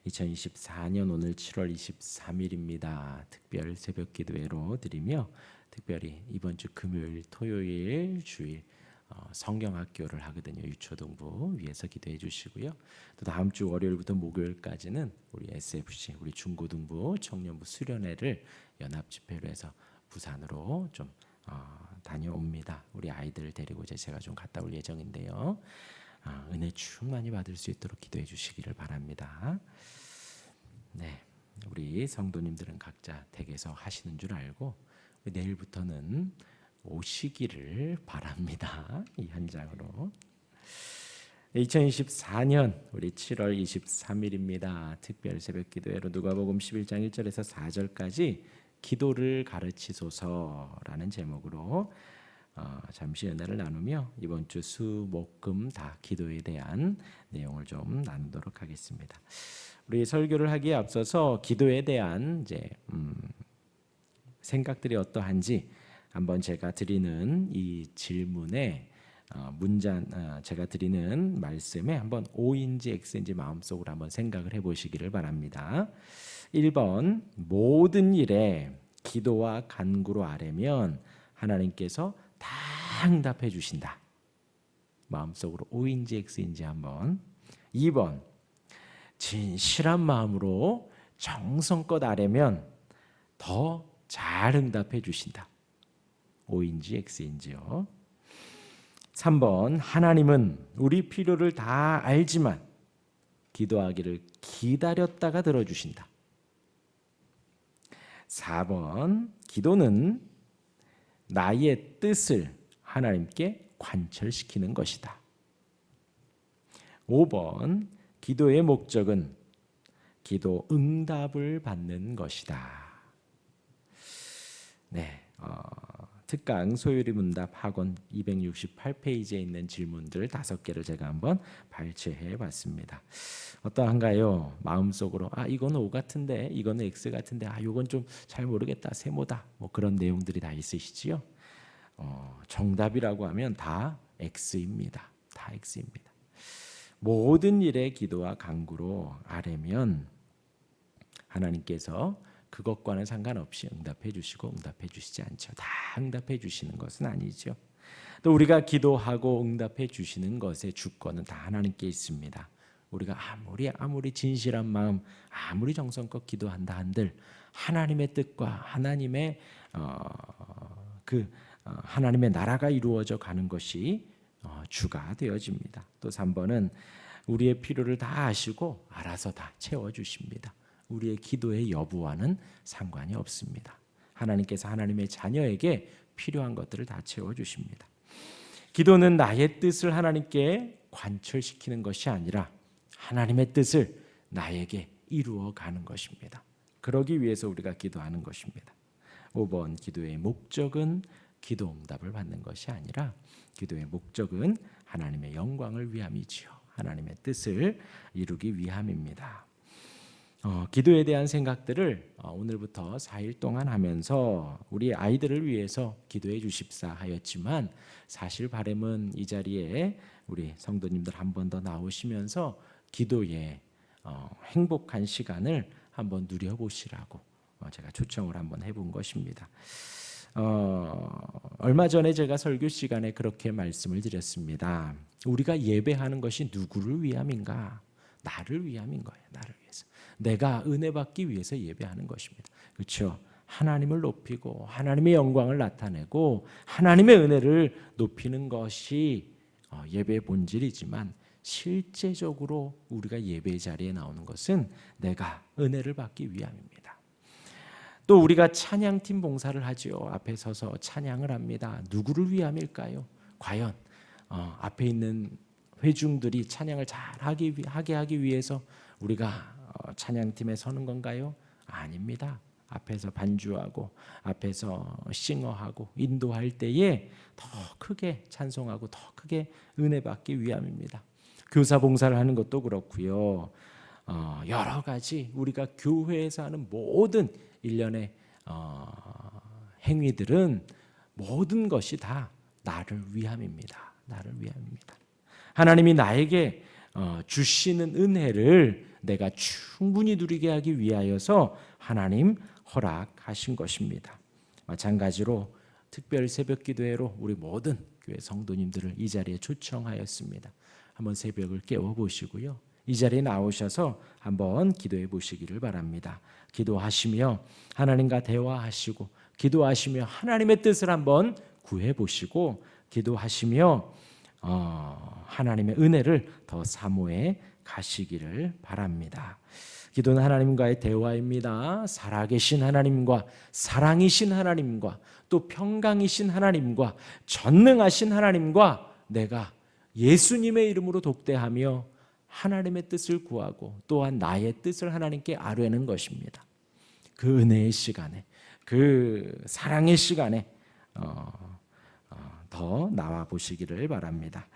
2024년 오늘 7월 23일입니다. 특별 새벽 기도회로 드리며 특별히 이번 주 금요일, 토요일, 주일 성경학교를 하거든요. 유초동부 위에서 기도해 주시고요. 또 다음 주 월요일부터 목요일까지는 우리 SFC, 우리 중고등부 청년부 수련회를 연합 집회로 해서 부산으로 좀 다녀옵니다. 우리 아이들 데리고 제가 좀 갔다 올 예정인데요. 은혜 충만히 받을 수 있도록 기도해 주시기를 바랍니다. 네, 우리 성도님들은 각자 댁에서 하시는 줄 알고 내일부터는 오시기를 바랍니다. 이 현장으로. 2024년 우리 7월 23일입니다. 특별 새벽 기도회로 누가복음 11장 1절에서 4절까지 기도를 가르치소서라는 제목으로 잠시 은혜를 나누며 이번 주 수, 목, 금 다 기도에 대한 내용을 좀 나누도록 하겠습니다. 우리 설교를 하기에 앞서서 기도에 대한 생각들이 어떠한지 한번 제가 드리는 이 질문에 제가 드리는 말씀에 한번 O인지 X인지 마음속으로 한번 생각을 해보시기를 바랍니다. 1번 모든 일에 기도와 간구로 아뢰면 하나님께서 다 응답해 주신다. 마음속으로 O인지 X인지 한번. 2번 진실한 마음으로 정성껏 아뢰면 더 잘 응답해 주신다. O인지 X인지요. 3번 하나님은 우리 필요를 다 알지만 기도하기를 기다렸다가 들어주신다. 4번 기도는 나의 뜻을 하나님께 관철시키는 것이다. 5번 기도의 목적은 기도 응답을 받는 것이다. 네, 특강 소요리 문답 학원 268페이지에 있는 질문들 5개를 제가 한번 발췌해 봤습니다. 어떠한가요? 마음속으로 이건 O 같은데 이거는 X 같은데 이건 좀 잘 모르겠다 세모다 뭐 그런 내용들이 다 있으시지요? 정답이라고 하면 다 X입니다. 다 X입니다. 모든 일에 기도와 간구로 아뢰면 하나님께서 그것과는 상관없이 응답해 주시고 응답해 주시지 않죠. 다 응답해 주시는 것은 아니죠. 또 우리가 기도하고 응답해 주시는 것의 주권은 다 하나님께 있습니다. 우리가 아무리 진실한 마음, 아무리 정성껏 기도한다 한들 하나님의 뜻과 하나님의 하나님의 나라가 이루어져 가는 것이 주가 되어집니다. 또 3번은 우리의 필요를 다 아시고 알아서 다 채워주십니다. 우리의 기도의 여부와는 상관이 없습니다. 하나님께서 하나님의 자녀에게 필요한 것들을 다 채워주십니다. 기도는 나의 뜻을 하나님께 관철시키는 것이 아니라 하나님의 뜻을 나에게 이루어가는 것입니다. 그러기 위해서 우리가 기도하는 것입니다. 5번 기도의 목적은 기도 응답을 받는 것이 아니라 기도의 목적은 하나님의 영광을 위함이지요. 하나님의 뜻을 이루기 위함입니다. 기도에 대한 생각들을 오늘부터 4일 동안 하면서 우리 아이들을 위해서 기도해 주십사 하였지만 사실 바람은 이 자리에 우리 성도님들 한 번 더 나오시면서 기도에 행복한 시간을 한번 누려보시라고 제가 초청을 한번 해본 것입니다. 얼마 전에 제가 설교 시간에 그렇게 말씀을 드렸습니다. 우리가 예배하는 것이 누구를 위함인가? 나를 위함인 거예요. 나를 위해서. 내가 은혜 받기 위해서 예배하는 것입니다. 그렇죠? 하나님을 높이고 하나님의 영광을 나타내고 하나님의 은혜를 높이는 것이 예배의 본질이지만 실제적으로 우리가 예배 자리에 나오는 것은 내가 은혜를 받기 위함입니다. 또 우리가 찬양팀 봉사를 하지요. 앞에 서서 찬양을 합니다. 누구를 위함일까요? 과연 앞에 있는 회중들이 찬양을 잘하게 하기 위해서 우리가 찬양팀에 서는 건가요? 아닙니다. 앞에서 반주하고 앞에서 싱어하고 인도할 때에 더 크게 찬송하고 더 크게 은혜 받기 위함입니다. 교사 봉사를 하는 것도 그렇고요. 여러 가지 우리가 교회에서 하는 모든 일련의 행위들은 모든 것이 다 나를 위함입니다. 나를 위함입니다. 하나님이 나에게 주시는 은혜를 내가 충분히 누리게 하기 위하여서 하나님 허락하신 것입니다. 마찬가지로 특별 새벽 기도회로 우리 모든 교회 성도님들을 이 자리에 초청하였습니다. 한번 새벽을 깨워보시고요. 이 자리에 나오셔서 한번 기도해 보시기를 바랍니다. 기도하시며 하나님과 대화하시고, 기도하시며 하나님의 뜻을 한번 구해 보시고, 기도하시며 하나님의 은혜를 더 사모해 가시기를 바랍니다. 기도는 하나님과의 대화입니다. 살아계신 하나님과, 사랑이신 하나님과, 또 평강이신 하나님과, 전능하신 하나님과 내가 예수님의 이름으로 독대하며 하나님의 뜻을 구하고 또한 나의 뜻을 하나님께 아뢰는 것입니다. 그 은혜의 시간에, 그 사랑의 시간에 더 나와 보시기를 바랍니다.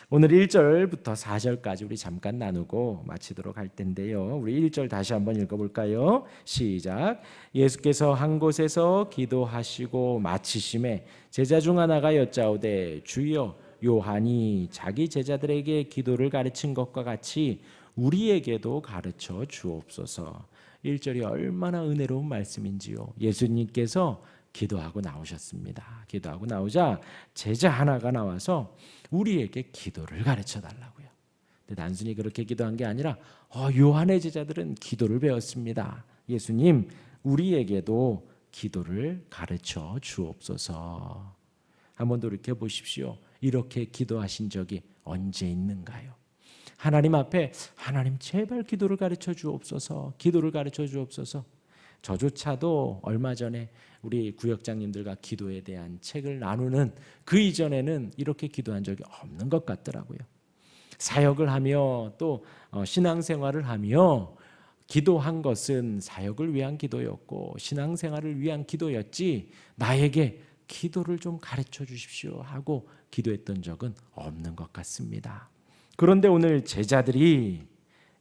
오늘 1절부터 4절까지 우리 잠깐 나누고 마치도록 할 텐데요. 우리 1절 다시 한번 읽어볼까요? 시작. 예수께서 한 곳에서 기도하시고 마치심에 제자 중 하나가 여짜오되 주여, 요한이 자기 제자들에게 기도를 가르친 것과 같이 우리에게도 가르쳐 주옵소서. 1절이 얼마나 은혜로운 말씀인지요. 예수님께서 기도하고 나오셨습니다. 기도하고 나오자 제자 하나가 나와서 우리에게 기도를 가르쳐 달라고요. 근데 단순히 그렇게 기도한 게 아니라 요한의 제자들은 기도를 배웠습니다. 예수님, 우리에게도 기도를 가르쳐 주옵소서. 한번 돌이켜 보십시오. 이렇게 기도하신 적이 언제 있는가요? 하나님 앞에 하나님 제발 기도를 가르쳐 주옵소서, 기도를 가르쳐 주옵소서. 저조차도 얼마 전에 우리 구역장님들과 기도에 대한 책을 나누는 그 이전에는 이렇게 기도한 적이 없는 것 같더라고요. 사역을 하며 또 신앙생활을 하며 기도한 것은 사역을 위한 기도였고 신앙생활을 위한 기도였지 나에게 기도를 좀 가르쳐 주십시오 하고 기도했던 적은 없는 것 같습니다. 그런데 오늘 제자들이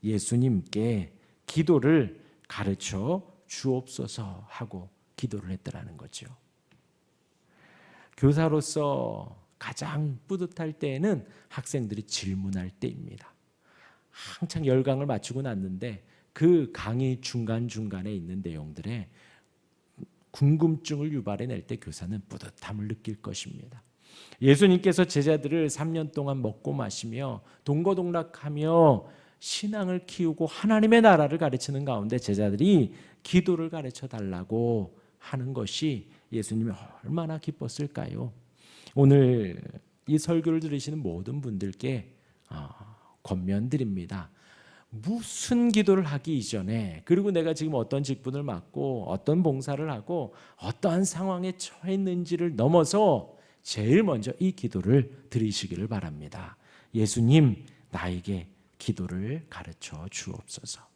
예수님께 기도를 가르쳐 주옵소서 하고 기도를 했더라는 거죠. 교사로서 가장 뿌듯할 때에는 학생들이 질문할 때입니다. 한창 열강을 마치고 났는데 그 강의 중간중간에 있는 내용들에 궁금증을 유발해낼 때 교사는 뿌듯함을 느낄 것입니다. 예수님께서 제자들을 3년 동안 먹고 마시며 동거동락하며 신앙을 키우고 하나님의 나라를 가르치는 가운데 제자들이 기도를 가르쳐 달라고 하는 것이 예수님이 얼마나 기뻤을까요? 오늘 이 설교를 들으시는 모든 분들께 권면드립니다. 무슨 기도를 하기 이전에, 그리고 내가 지금 어떤 직분을 맡고 어떤 봉사를 하고 어떠한 상황에 처해 있는지를 넘어서 제일 먼저 이 기도를 드리시기를 바랍니다. 예수님, 나에게 기도를 가르쳐 주옵소서.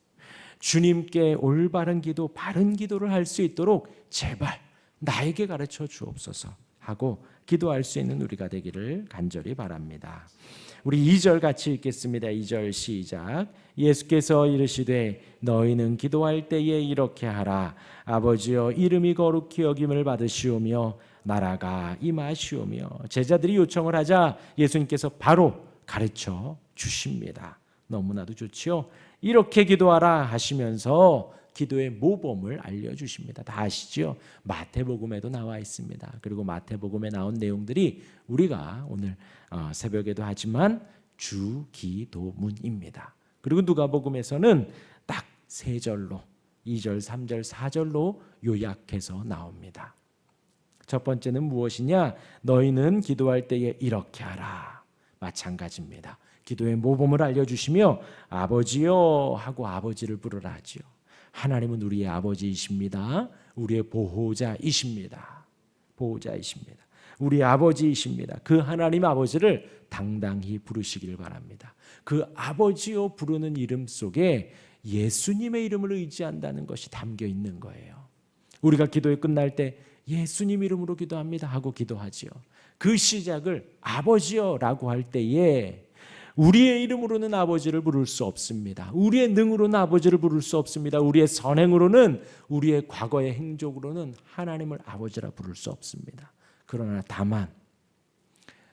주님께 올바른 기도, 바른 기도를 할 수 있도록 제발 나에게 가르쳐 주옵소서 하고 기도할 수 있는 우리가 되기를 간절히 바랍니다. 우리 2절 같이 읽겠습니다. 2절 시작. 예수께서 이르시되 너희는 기도할 때에 이렇게 하라. 아버지여, 이름이 거룩히 여김을 받으시오며 나라가 임하시오며. 제자들이 요청을 하자 예수님께서 바로 가르쳐 주십니다. 너무나도 좋지요. 이렇게 기도하라 하시면서 기도의 모범을 알려주십니다. 다 아시죠? 마태복음에도 나와 있습니다. 그리고 마태복음에 나온 내용들이 우리가 오늘 새벽에도 하지만 주기도문입니다. 그리고 누가복음에서는 딱 3절로 2절, 3절, 4절로 요약해서 나옵니다. 첫 번째는 무엇이냐? 너희는 기도할 때에 이렇게 하라. 마찬가지입니다. 기도의 모범을 알려주시며 아버지요 하고 아버지를 부르라 하지요. 하나님은 우리의 아버지이십니다. 우리의 보호자이십니다. 보호자이십니다. 우리의 아버지이십니다. 그 하나님 아버지를 당당히 부르시길 바랍니다. 그 아버지요 부르는 이름 속에 예수님의 이름을 의지한다는 것이 담겨 있는 거예요. 우리가 기도에 끝날 때 예수님 이름으로 기도합니다 하고 기도하지요. 그 시작을 아버지요라고 할 때에 우리의 이름으로는 아버지를 부를 수 없습니다. 우리의 능으로는 아버지를 부를 수 없습니다. 우리의 선행으로는, 우리의 과거의 행적으로는 하나님을 아버지라 부를 수 없습니다. 그러나 다만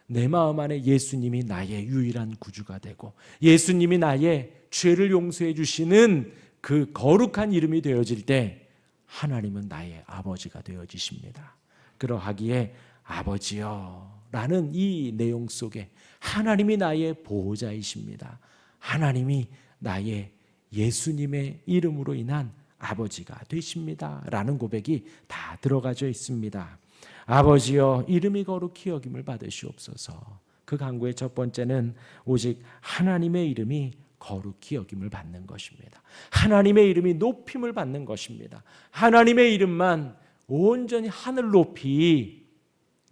내 마음 안에 예수님이 나의 유일한 구주가 되고 예수님이 나의 죄를 용서해 주시는 그 거룩한 이름이 되어질 때 하나님은 나의 아버지가 되어지십니다. 그러하기에 아버지여 라는 이 내용 속에 하나님이 나의 보호자이십니다. 하나님이 나의 예수님의 이름으로 인한 아버지가 되십니다 라는 고백이 다 들어가져 있습니다. 아버지여 이름이 거룩히 여김을 받으시옵소서. 그 간구의 첫 번째는 오직 하나님의 이름이 거룩히 여김을 받는 것입니다. 하나님의 이름이 높임을 받는 것입니다. 하나님의 이름만 온전히 하늘 높이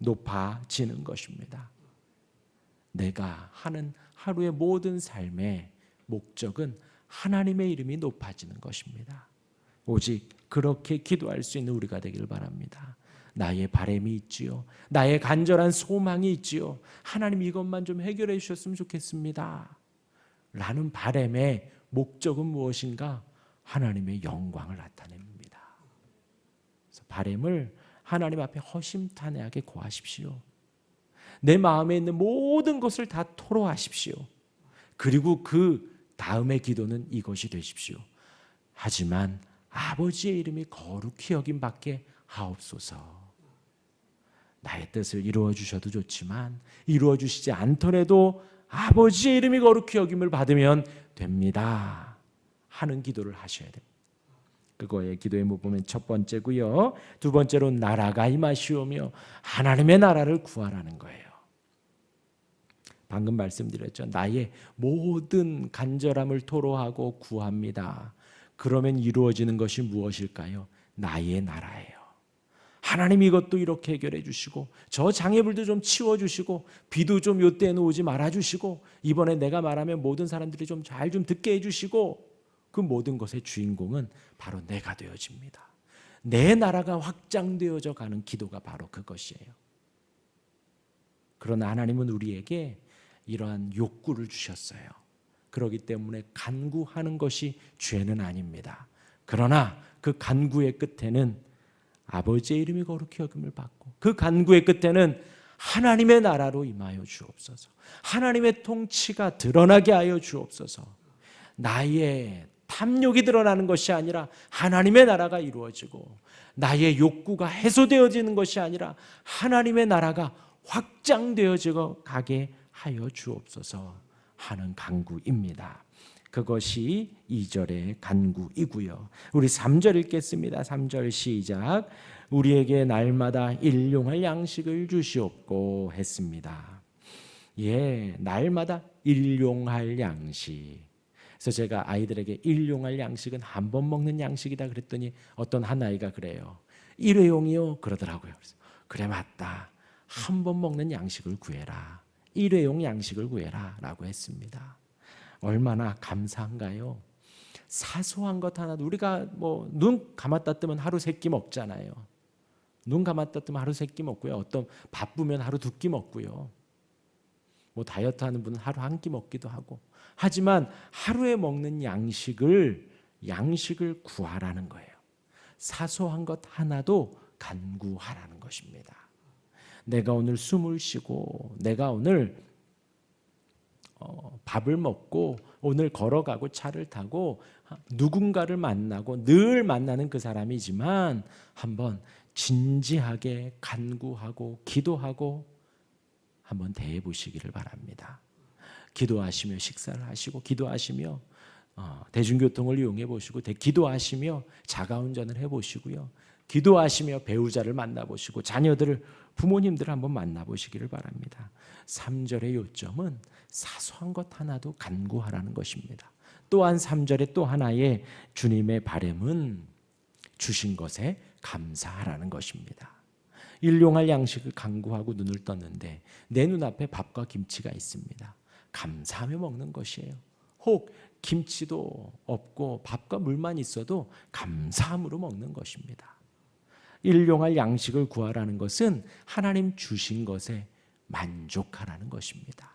높아지는 것입니다. 내가 하는 하루의 모든 삶의 목적은 하나님의 이름이 높아지는 것입니다. 오직 그렇게 기도할 수 있는 우리가 되길 바랍니다. 나의 바람이 있지요. 나의 간절한 소망이 있지요. 하나님 이것만 좀 해결해 주셨으면 좋겠습니다. 라는 바람의 목적은 무엇인가? 하나님의 영광을 나타냅니다. 그래서 바람을 하나님 앞에 허심탄회하게 고하십시오. 내 마음에 있는 모든 것을 다 토로하십시오. 그리고 그 다음의 기도는 이것이 되십시오. 하지만 아버지의 이름이 거룩히 여김 받게 하옵소서. 나의 뜻을 이루어 주셔도 좋지만 이루어 주시지 않더라도 아버지의 이름이 거룩히 여김을 받으면 됩니다 하는 기도를 하셔야 됩니다. 그거의 기도의 모범은 첫 번째고요. 두 번째로 나라가 임하시오며 하나님의 나라를 구하라는 거예요. 방금 말씀드렸죠. 나의 모든 간절함을 토로하고 구합니다. 그러면 이루어지는 것이 무엇일까요? 나의 나라예요. 하나님 이것도 이렇게 해결해 주시고 저 장애물도 좀 치워주시고 비도 좀 요때에는 오지 말아주시고 이번에 내가 말하면 모든 사람들이 좀 잘 좀 듣게 해주시고 그 모든 것의 주인공은 바로 내가 되어집니다. 내 나라가 확장되어져 가는 기도가 바로 그것이에요. 그러나 하나님은 우리에게 이러한 욕구를 주셨어요. 그렇기 때문에 간구하는 것이 죄는 아닙니다. 그러나 그 간구의 끝에는 아버지의 이름이 거룩히 여김을 받고 그 간구의 끝에는 하나님의 나라로 임하여 주옵소서. 하나님의 통치가 드러나게 하여 주옵소서. 나의 탐욕이 드러나는 것이 아니라 하나님의 나라가 이루어지고 나의 욕구가 해소되어지는 것이 아니라 하나님의 나라가 확장되어지고 가게 하여 주옵소서 하는 간구입니다. 그것이 2절의 간구이고요. 우리 3절 읽겠습니다. 3절 시작. 우리에게 날마다 일용할 양식을 주시옵고 했습니다. 예, 날마다 일용할 양식. 그래서 제가 아이들에게 일용할 양식은 한 번 먹는 양식이다 그랬더니 어떤 한 아이가 그래요. 일회용이요? 그러더라고요. 그래서 그래 맞다. 한 번 먹는 양식을 구해라. 일회용 양식을 구해라 라고 했습니다. 얼마나 감사한가요? 사소한 것 하나도 우리가 뭐 눈 감았다 뜨면 하루 세 끼 먹잖아요. 눈 감았다 뜨면 하루 세 끼 먹고요. 어떤 바쁘면 하루 두 끼 먹고요. 뭐 다이어트 하는 분은 하루 한 끼 먹기도 하고. 하지만 하루에 먹는 양식을 구하라는 거예요. 사소한 것 하나도 간구하라는 것입니다. 내가 오늘 숨을 쉬고 내가 오늘 밥을 먹고 오늘 걸어가고 차를 타고 누군가를 만나고 늘 만나는 그 사람이지만 한번 진지하게 간구하고 기도하고 한번 대해 보시기를 바랍니다. 기도하시며 식사를 하시고 기도하시며 대중교통을 이용해 보시고 기도하시며 자가운전을 해보시고요. 기도하시며 배우자를 만나보시고 자녀들을 부모님들을 한번 만나보시기를 바랍니다. 3절의 요점은 사소한 것 하나도 간구하라는 것입니다. 또한 3절의 또 하나의 주님의 바람은 주신 것에 감사하라는 것입니다. 일용할 양식을 간구하고 눈을 떴는데 내 눈앞에 밥과 김치가 있습니다. 감사하며 먹는 것이에요. 혹 김치도 없고 밥과 물만 있어도 감사함으로 먹는 것입니다. 일용할 양식을 구하라는 것은 하나님 주신 것에 만족하라는 것입니다.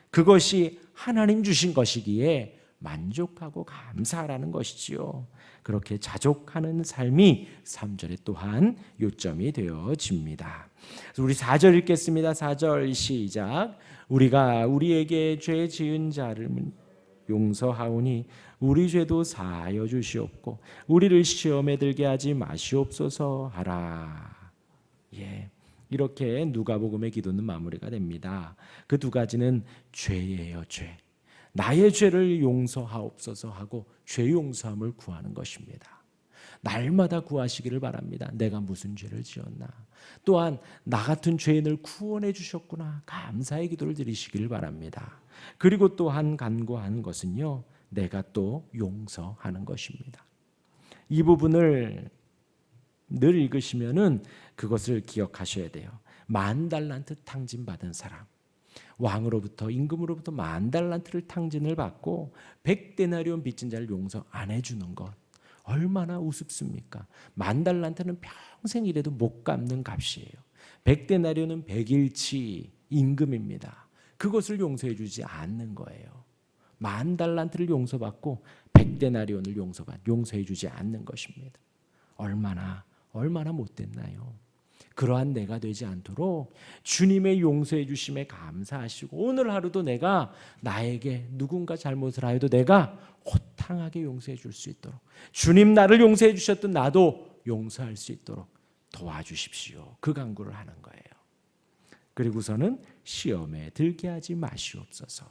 그것이 하나님 주신 것이기에 만족하고 감사하라는 것이지요. 그렇게 자족하는 삶이 3절에 또한 요점이 되어집니다. 우리 4절 읽겠습니다. 4절 시작. 우리가 우리에게 죄 지은 자를 용서하오니 우리 죄도 사하여 주시옵고 우리를 시험에 들게 하지 마시옵소서 하라. 예, 이렇게 누가복음의 기도는 마무리가 됩니다. 그 두 가지는 죄예요. 죄. 나의 죄를 용서하옵소서 하고 죄 용서함을 구하는 것입니다. 날마다 구하시기를 바랍니다. 내가 무슨 죄를 지었나. 또한 나 같은 죄인을 구원해 주셨구나. 감사의 기도를 드리시기를 바랍니다. 그리고 또한 간구하는 것은요, 내가 또 용서하는 것입니다. 이 부분을 늘 읽으시면은 그것을 기억하셔야 돼요. 10,000달란트 탕진받은 사람, 왕으로부터 임금으로부터 10,000달란트를 탕진을 받고 100데나리온 빚진 자를 용서 안 해주는 것, 얼마나 우습습니까? 10,000달란트는 평생 일해도 못 갚는 값이에요. 100데나리온은 100일치 임금입니다. 그것을 용서해 주지 않는 거예요. 10,000달란트를 용서받고 100데나리온을 용서해 주지 않는 것입니다. 얼마나 못됐나요? 그러한 내가 되지 않도록 주님의 용서해 주심에 감사하시고, 오늘 하루도 내가 나에게 누군가 잘못을 하여도 내가 호탕하게 용서해 줄 수 있도록, 주님 나를 용서해 주셨던 나도 용서할 수 있도록 도와주십시오. 그 간구를 하는 거예요. 그리고서는 시험에 들게 하지 마시옵소서.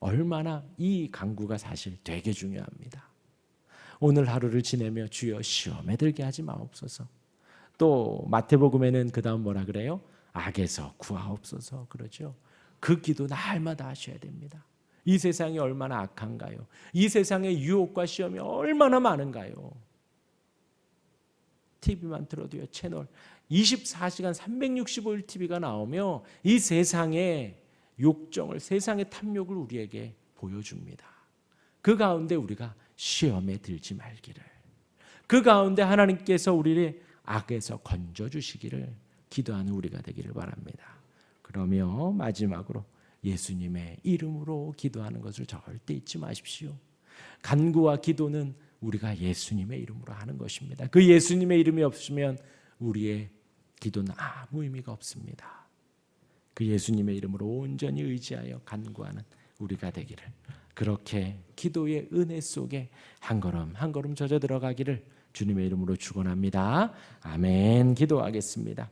얼마나 이 간구가 사실 되게 중요합니다. 오늘 하루를 지내며 주여 시험에 들게 하지 마옵소서. 또 마태복음에는 그 다음 뭐라 그래요? 악에서 구하옵소서 그러죠. 그 기도 날마다 하셔야 됩니다. 이 세상이 얼마나 악한가요? 이 세상의 유혹과 시험이 얼마나 많은가요? TV만 틀어도요, 채널 24시간 365일 TV가 나오며 이 세상의 욕정을, 세상의 탐욕을 우리에게 보여줍니다. 그 가운데 우리가 시험에 들지 말기를, 그 가운데 하나님께서 우리를 악에서 건져주시기를 기도하는 우리가 되기를 바랍니다. 그러며 마지막으로 예수님의 이름으로 기도하는 것을 절대 잊지 마십시오. 간구와 기도는 우리가 예수님의 이름으로 하는 것입니다. 그 예수님의 이름이 없으면 우리의 기도는 아무 의미가 없습니다. 그 예수님의 이름으로 온전히 의지하여 간구하는 우리가 되기를, 그렇게 기도의 은혜 속에 한 걸음 한 걸음 젖어 들어가기를 주님의 이름으로 축원합니다. 아멘. 기도하겠습니다.